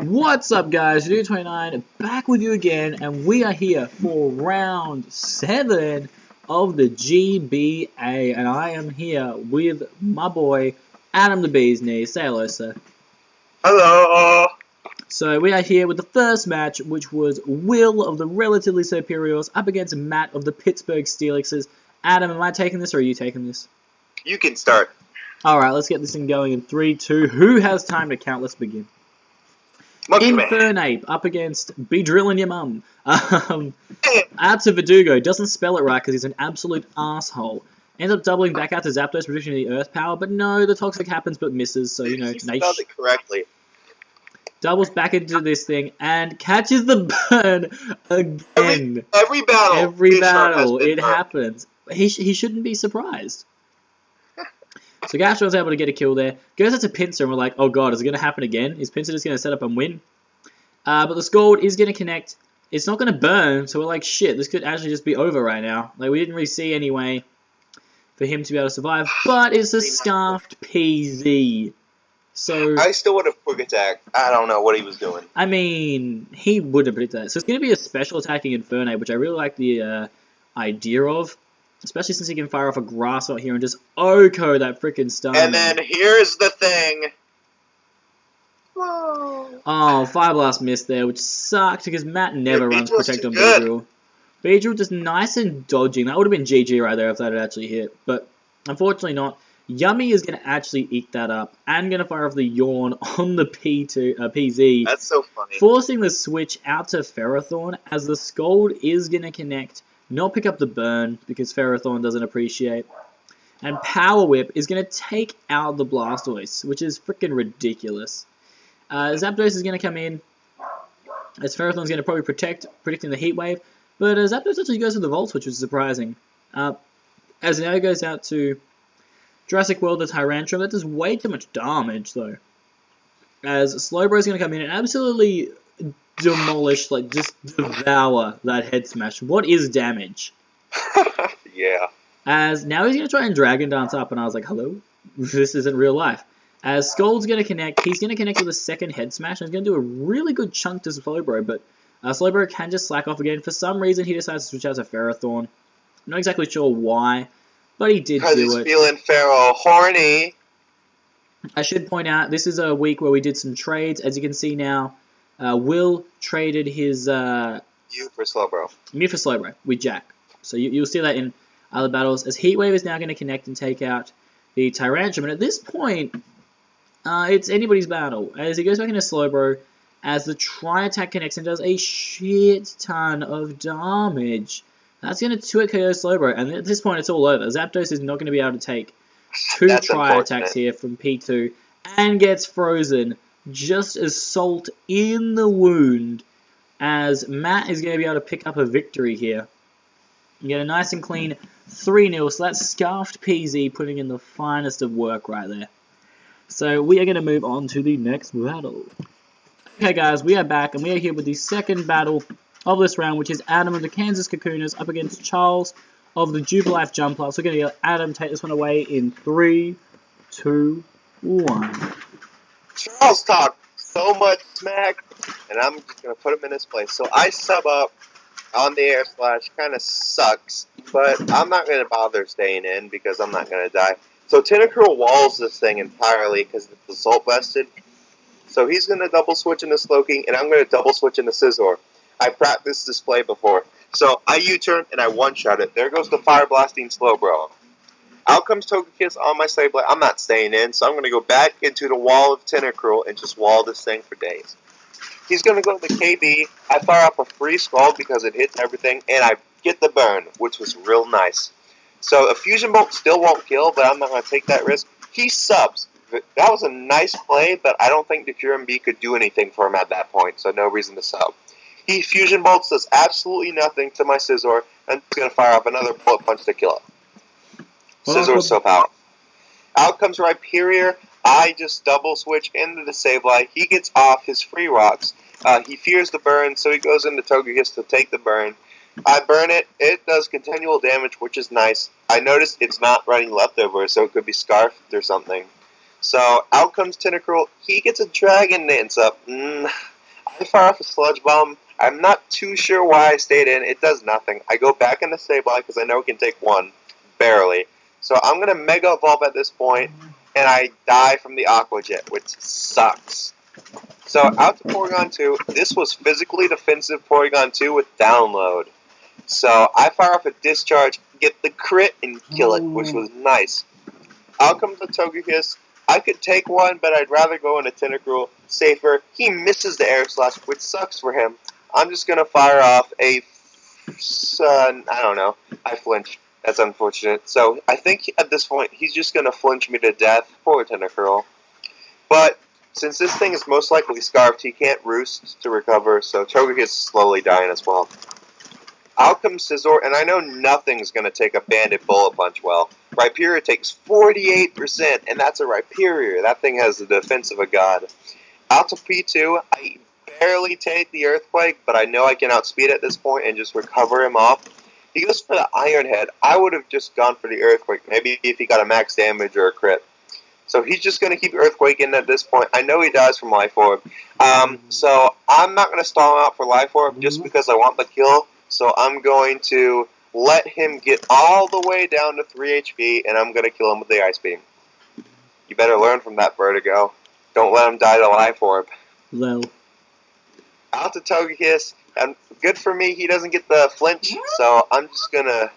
What's up, guys? Verdugo29 back with you again, and we are here for round 7 of the GBA, and I am here with my boy Adam the Bee's Knees. Say hello, sir. Hello. So we are here with the first match, which was Will of the Relatively Superiors up against Matt of the Pittsburgh Steelixes. Adam, am I taking this or are you taking this? You can start. Alright, let's get this thing going in 3, 2. Who has time to count? Let's begin. Infernape up against Be Drilling Your Mum. Out to Verdugo. Doesn't spell it right because he's an absolute asshole. Ends up doubling back out to Zapdos, producing the Earth Power, but no, the Toxic happens but misses, so, you know, he spelled it correctly. Doubles back into this thing and catches the burn again. Every battle. Every battle. It happens. He shouldn't be surprised. So Gastron's able to get a kill there. Goes out to Pinsir and we're like, oh god, is it going to happen again? Is Pinsir just going to set up and win? But the Scald is going to connect. It's not going to burn, so we're like, shit, this could actually just be over right now. Like, we didn't really see any way for him to be able to survive. But it's a Scarfed PZ. So I still would have quick attack. I don't know what he was doing. I mean, he would have predicted that. So it's going to be a special attacking Infernape, which I really like the idea of. Especially since he can fire off a grass out here and just OHKO that freaking star. And then here's the thing. Whoa. Oh, Fire Blast missed there, which sucked because Matt never runs Protect on Beedrill. Beedrill just nice and dodging. That would have been GG right there if that had actually hit. But unfortunately not. Yummy is going to actually eat that up and going to fire off the Yawn on the PZ. That's so funny. Forcing the switch out to Ferrothorn as the Scald is going to connect. Not pick up the burn because Ferrothorn doesn't appreciate. And Power Whip is going to take out the Blastoise, which is freaking ridiculous. Zapdos is going to come in as Ferrothorn's going to probably predicting the Heat Wave. But Zapdos actually goes for the Volt Switch, which is surprising. As now goes out to Jurassic World, the Tyrantrum. That does way too much damage, though. As Slowbro is going to come in and absolutely demolish, like, just devour that head smash. What is damage? Yeah. As now he's going to try and Dragon Dance up, and I was like, hello? This isn't real life. As Scald's going to connect, he's going to connect with a second head smash, and he's going to do a really good chunk to Slowbro, but Slowbro can just slack off again. For some reason, he decides to switch out to Ferrothorn. I'm not exactly sure why, but he did do it. Because he's feeling Ferro horny. I should point out, this is a week where we did some trades. As you can see now, Will traded his Mew for Slowbro with Jack. So you'll see that in other battles. As Heat Wave is now going to connect and take out the Tyrantrum. And at this point, it's anybody's battle. As he goes back into Slowbro, as the Tri-Attack connects and does a shit ton of damage. That's going to 2-hit KO Slowbro. And at this point, it's all over. Zapdos is not going to be able to take 2 Tri-Attacks here from P2 and gets frozen. Just as salt in the wound, as Matt is going to be able to pick up a victory here. You get a nice and clean 3-0, so that's Scarfed PZ putting in the finest of work right there. So we are going to move on to the next battle. Okay guys, we are back, and we are here with the second battle of this round, which is Adam of the Kansas Cocooners up against Charles of the Jubilife Jumpluff. So we're going to get Adam take this one away in 3, 2, 1. Charles talked so much smack, and I'm just going to put him in his place. So I sub up on the air slash. Kind of sucks, but I'm not going to bother staying in because I'm not going to die. So Tentacruel walls this thing entirely because it's assault vested. So he's going to double switch into Slowking, and I'm going to double switch into Scizor. I practiced this play before. So I U-turn and I one-shot it. There goes the Fire Blasting Slowbro. Out comes Togekiss on my Sableye. I'm not staying in, so I'm going to go back into the wall of Tentacruel and just wall this thing for days. He's going to go to the KB. I fire up a free Scald because it hits everything, and I get the burn, which was real nice. So a Fusion Bolt still won't kill, but I'm not going to take that risk. He subs. That was a nice play, but I don't think the Furon B could do anything for him at that point, so no reason to sub. He Fusion Bolts does absolutely nothing to my Scizor, and he's going to fire off another Bullet Punch to kill it. Scizor's so powerful. Out comes Rhyperior. I just double switch into the Sableye. He gets off his free rocks. He fears the burn, so he goes into Togekiss to take the burn. I burn it. It does continual damage, which is nice. I noticed it's not running leftovers, so it could be Scarfed or something. So out comes Tentacruel. He gets a Dragon Dance up. I fire off a Sludge Bomb. I'm not too sure why I stayed in. It does nothing. I go back into Sableye because I know it can take one. Barely. So I'm going to Mega Evolve at this point, and I die from the Aqua Jet, which sucks. So out to Porygon 2. This was physically defensive Porygon 2 with Download. So I fire off a Discharge, get the crit, and kill it, which was nice. Out comes the Togekiss. I could take one, but I'd rather go into Tentacruel. Safer. He misses the Air Slash, which sucks for him. I'm just going to fire off a... I don't know. I flinched. That's unfortunate. So I think at this point, he's just going to flinch me to death. Poor Tentacruel. But since this thing is most likely scarfed, he can't roost to recover, so Togekiss is slowly dying as well. Out comes Scizor, and I know nothing's going to take a Bandit Bullet Punch well. Rhyperior takes 48%, and that's a Rhyperior. That thing has the defense of a god. Out to P2, I barely take the Earthquake, but I know I can outspeed at this point and just recover him off. He goes for the Iron Head. I would have just gone for the Earthquake, maybe if he got a max damage or a crit. So he's just going to keep Earthquake in at this point. I know he dies from Life Orb. So I'm not going to stall him out for Life Orb just because I want the kill. So I'm going to let him get all the way down to 3 HP, and I'm going to kill him with the Ice Beam. You better learn from that, Vertigo. Don't let him die to Life Orb. Lol. Out to Togekiss, and good for me, he doesn't get the flinch, so I'm just going to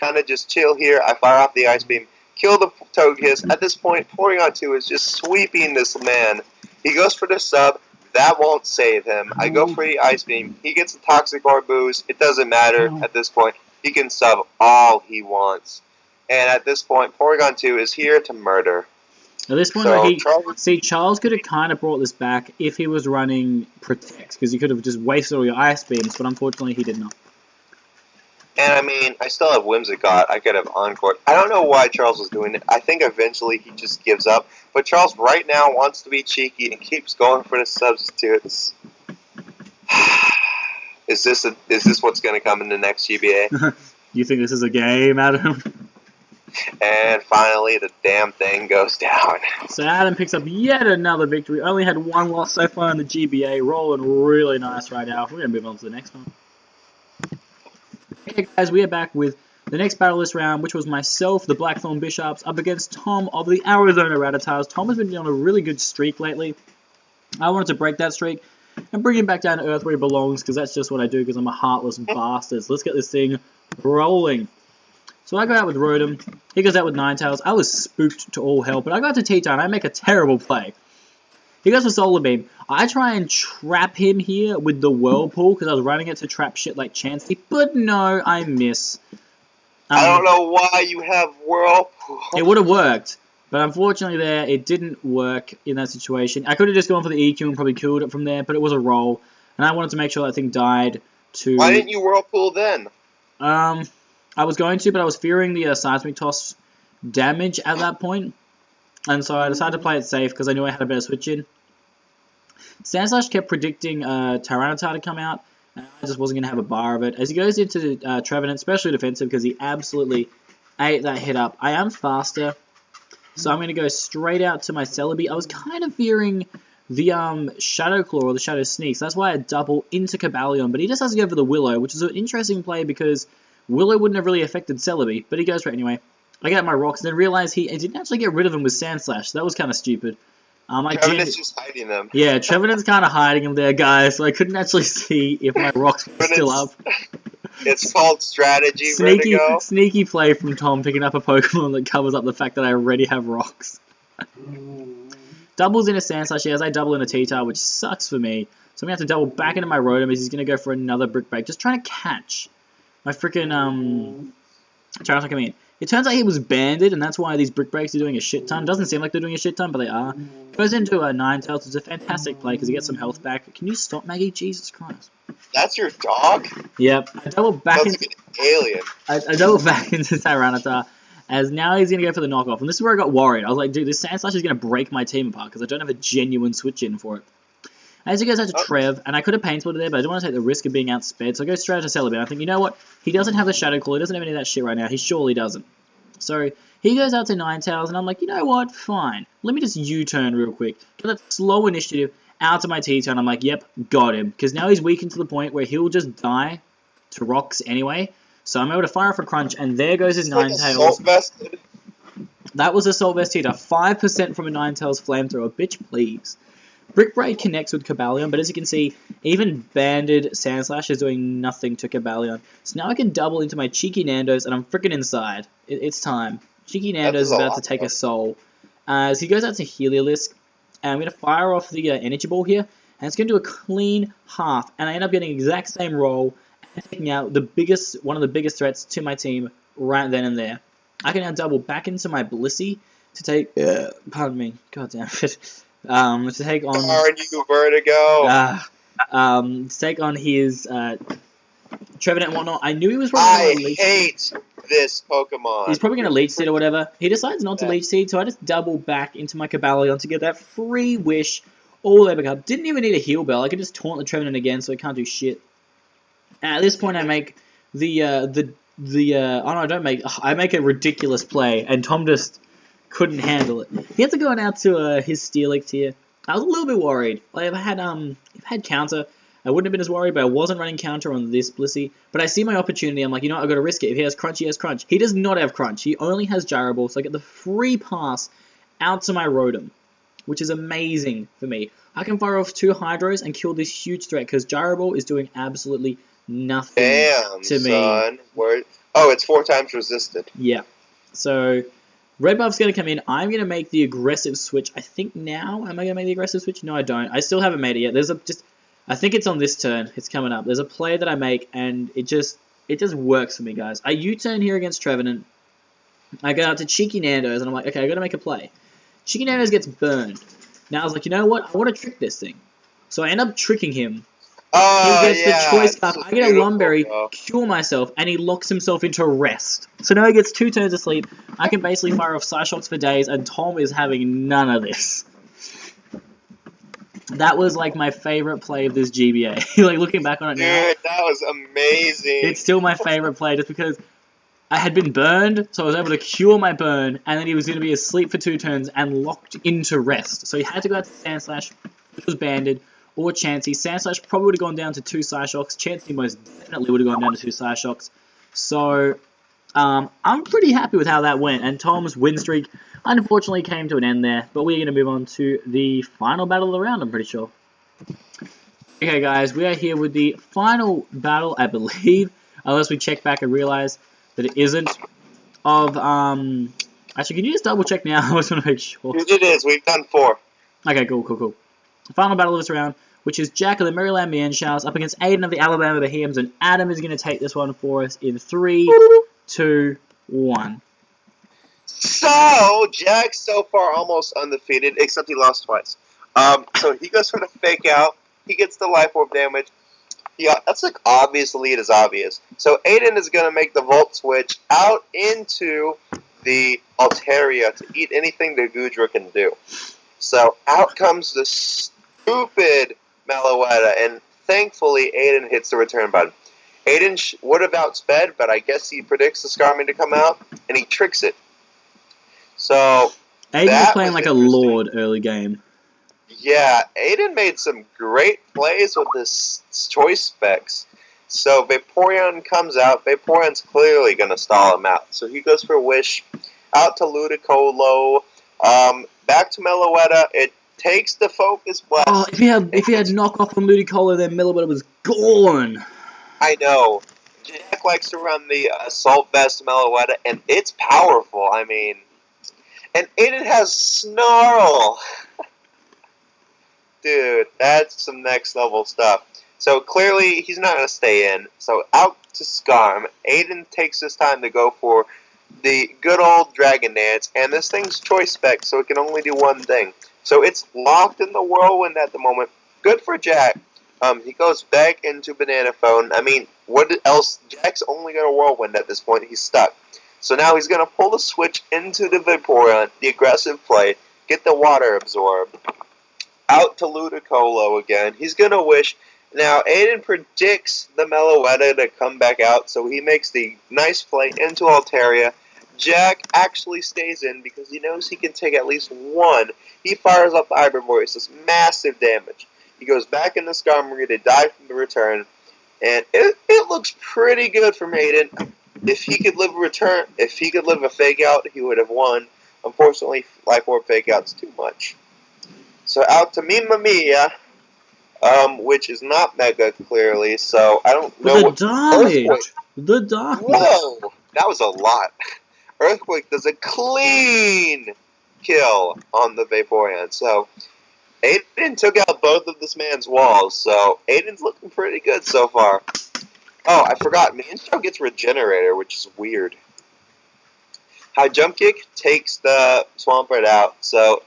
kind of just chill here. I fire off the Ice Beam, kill the Togekiss. At this point, Porygon 2 is just sweeping this man. He goes for the sub. That won't save him. I go for the Ice Beam. He gets a Toxic Orb boost. It doesn't matter at this point. He can sub all he wants. And at this point, Porygon 2 is here to murder. At this point, Charles could have kind of brought this back if he was running Protect, because he could have just wasted all your Ice Beams, but unfortunately he did not. And I mean, I still have Whimsicott. I could have Encore. I don't know why Charles was doing it. I think eventually he just gives up. But Charles right now wants to be cheeky and keeps going for the substitutes. Is this what's going to come in the next GBA? You think this is a game, Adam? And finally, the damn thing goes down. So Adam picks up yet another victory. Only had one loss so far in the GBA. Rolling really nice right now. We're going to move on to the next one. Hey guys, we are back with the next battle this round, which was myself, the Blackthorn Bishops, up against Tom of the Arizona Rattatas. Tom has been on a really good streak lately. I wanted to break that streak and bring him back down to earth where he belongs, because that's just what I do, because I'm a heartless bastard. So let's get this thing rolling. So I go out with Rotom. He goes out with Ninetales. I was spooked to all hell, but I got to T-Time. I make a terrible play. He goes for Solar Beam. I try and trap him here with the Whirlpool, because I was running it to trap shit like Chansey, but no, I miss. I don't know why you have Whirlpool. It would have worked, but unfortunately it didn't work in that situation. I could have just gone for the EQ and probably killed it from there, but it was a roll, and I wanted to make sure that thing died to... Why didn't you Whirlpool then? I was going to, but I was fearing the Seismic Toss damage at that point, and so I decided to play it safe because I knew I had a better switch in. Sandslash kept predicting Tyranitar to come out, and I just wasn't going to have a bar of it. As he goes into Trevenant, especially defensive, because he absolutely ate that hit up. I am faster, so I'm going to go straight out to my Celebi. I was kind of fearing the Shadow Claw or the Shadow Sneaks. That's why I double into Cobalion, but he just has to go for the Willow, which is an interesting play because Willow wouldn't have really affected Celebi, but he goes for it anyway. I get my rocks and then realize he didn't actually get rid of them with Sandslash, so that was kind of stupid. Trevenant's just hiding them. Yeah, Trevenant's kind of hiding them there, guys, so I couldn't actually see if my rocks were still up. It's called strategy, Vertigo. Sneaky play from Tom, picking up a Pokemon that covers up the fact that I already have rocks. Doubles into Sandslash, as I double into T-Tar, which sucks for me. So I'm going to have to double back into my Rotom as he's going to go for another Brick Break. Just trying to catch my freaking Charizard coming in. It turns out he was banded, and that's why these Brick Breaks are doing a shit ton. Doesn't seem like they're doing a shit ton, but they are. Goes into a Ninetales. It's a fantastic play because he gets some health back. Can you stop, Maggie? Jesus Christ. That's your dog? Yep. I double back into an alien. I double back into Tyranitar, as now he's going to go for the knockoff. And this is where I got worried. I was like, dude, this Sandslash is going to break my team apart because I don't have a genuine switch in for it. As he goes out to Trev, and I could have Pain Splitted there, but I don't want to take the risk of being outsped, so I go straight out to Celebi. I think, you know what? He doesn't have the Shadow Claw, he doesn't have any of that shit right now. He surely doesn't. So he goes out to Ninetales, and I'm like, you know what? Fine. Let me just U-turn real quick. Get that slow initiative, out to my T-turn. I'm like, yep, got him. Because now he's weakened to the point where he'll just die to rocks anyway. So I'm able to fire off a crunch, and there goes his Ninetales. That was Assault Vest Heater. 5% from a Ninetales Flamethrower. Bitch, please. Brick Braid connects with Cobalion, but as you can see, even Banded Sandslash is doing nothing to Cobalion. So now I can double into my Cheeky Nandos, and I'm freaking inside. It's time. Cheeky Nandos is about to take a soul. As he goes out to Heliolisk, and I'm going to fire off the Energy Ball here, and it's going to do a clean half, and I end up getting the exact same roll, and taking out one of the biggest threats to my team right then and there. I can now double back into my Blissey to take, pardon me, god damn it, to take on... Darn you, Verdugo! To take on his Trevenant and whatnot. I knew he was probably going to Leech. I hate this Pokemon. He's probably going to Leech Seed or whatever. He decides not to Leech Seed, so I just double back into my Cobalion to get that free wish all the way back up. Didn't even need a Heal Bell. I could just taunt the Trevenant again, so it can't do shit. At this point, I make I make a ridiculous play, and Tom just couldn't handle it. He had to go out to his Steelix here. I was a little bit worried. Like, if I had counter, I wouldn't have been as worried, but I wasn't running counter on this Blissey. But I see my opportunity. I'm like, you know what, I've got to risk it. If he has Crunch, he has Crunch. He does not have Crunch. He only has Gyro Ball, so I get the free pass out to my Rotom, which is amazing for me. I can fire off 2 Hydros and kill this huge threat, because Gyro Ball is doing absolutely nothing to me. Son. Oh, it's 4 times resisted. Yeah. So, Red Buff's going to come in. I'm going to make the aggressive switch. I think now, am I going to make the aggressive switch? No, I don't. I still haven't made it yet. I think it's on this turn. It's coming up. There's a play that I make, and it just works for me, guys. I U-turn here against Trevenant. I go out to Cheeky Nandos, and I'm like, okay, I got to make a play. Cheeky Nandos gets burned. Now I was like, you know what? I want to trick this thing. So I end up tricking him. He gets the choice cup. I get a Lumberry, cure myself, and he locks himself into rest. So now he gets 2 turns of sleep. I can basically fire off Psyshocks for days, and Tom is having none of this. That was like my favorite play of this GBA. Like, looking back on it now. Dude, that was amazing. It's still my favorite play just because I had been burned, so I was able to cure my burn, and then he was going to be asleep for 2 turns and locked into rest. So he had to go out to Sandslash, which was banded, or Chansey. Sandslash probably would have gone down to 2 Psyshocks. Chansey most definitely would have gone down to 2 Psyshocks. So, I'm pretty happy with how that went, and Tom's win streak unfortunately came to an end there, but we're going to move on to the final battle of the round, I'm pretty sure. Okay, guys, we are here with the final battle, I believe, unless we check back and realize that it isn't, of, actually, can you just double check now? I just want to make sure. It is, we've done 4. Okay, cool. The final battle of this round, which is Jack of the Maryland Meanshowers up against Aiden of the Alabama Bohemians, and Adam is going to take this one for us in 3, 2, 1. So, Jack's so far almost undefeated, except he lost twice. So he goes for the fake out. He gets the life orb damage. Yeah, that's like obvious lead is obvious. So Aiden is going to make the Volt switch out into the Altaria to eat anything the Goodra can do. So out comes the stupid Meloetta, and thankfully Aiden hits the return button. Aiden would have outsped, but I guess he predicts the Skarmory to come out, and he tricks it. So Aiden was playing like a lord early game. Yeah, Aiden made some great plays with his choice specs. So Vaporeon comes out. Vaporeon's clearly going to stall him out. So he goes for Wish. Out to Ludicolo. Back to Meloetta. It takes the Focus Blast. Oh, if he had knockoff from Ludicolo, then Meloetta was gone. I know. Jack likes to run the Assault Vest Meloetta, and it's powerful. I mean, and Aiden has Snarl. Dude, that's some next level stuff. So clearly he's not going to stay in. So out to Skarm. Aiden takes his time to go for the good old Dragon Dance. And this thing's choice spec, so it can only do one thing. So it's locked in the Whirlwind at the moment. Good for Jack. He goes back into Banana Phone. I mean, what else? Jack's only got a Whirlwind at this point. He's stuck. So now he's going to pull the switch into the Vaporeon, the aggressive play, get the Water Absorb. Out to Ludicolo again. He's going to Wish. Now, Aiden predicts the Meloetta to come back out, so he makes the nice play into Altaria, Jack actually stays in because he knows he can take at least one. He fires up the Hybrid Voice, does massive damage. He goes back in the Skarmory to die from the return, and it looks pretty good from Hayden. If he could live a Fake Out, he would have won. Unfortunately, Life Orb Fake Out's too much. So out to Mima Mia, which is not Mega clearly, so I don't know what damage. The damage. Whoa, that was a lot. Earthquake does a clean kill on the Vaporeon. So Aiden took out both of this man's walls. So Aiden's looking pretty good so far. Oh, I forgot. Mienshao gets Regenerator, which is weird. High Jump Kick takes the Swampert out. So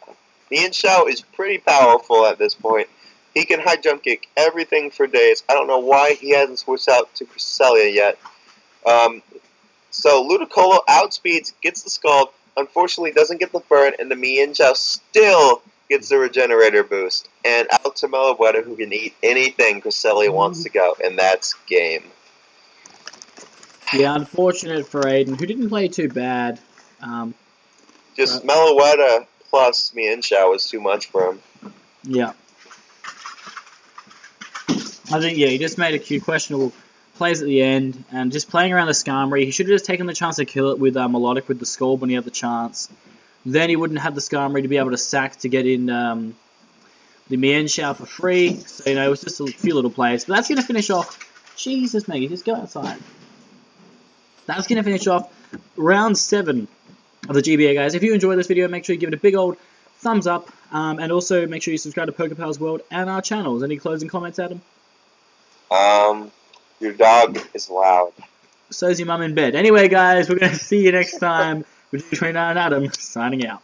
Mienshao is pretty powerful at this point. He can High Jump Kick everything for days. I don't know why he hasn't switched out to Cresselia yet. So Ludicolo outspeeds, gets the Scald, unfortunately doesn't get the burn, and the Mienshao still gets the Regenerator boost. And out to Meloetta, who can eat anything Cresselia wants to go, and that's game. Yeah, unfortunate for Aiden, who didn't play too bad. Meloetta plus Mienshao was too much for him. Yeah. I think, yeah, he just made a few questionable plays at the end, and just playing around the Skarmory. He should have just taken the chance to kill it with Melodic with the Scald when he had the chance. Then he wouldn't have the Skarmory to be able to sack to get in the Mienshao for free. So, you know, it was just a few little plays. But that's going to finish off... Jesus, Maggie, just go outside. That's going to finish off round 7 of the GBA, guys. If you enjoyed this video, make sure you give it a big old thumbs up. And also, make sure you subscribe to PokePals World and our channels. Any closing comments, Adam? Your dog is loud. So's your mum in bed. Anyway, guys, we're going to see you next time. Verdugo29 Adam, signing out.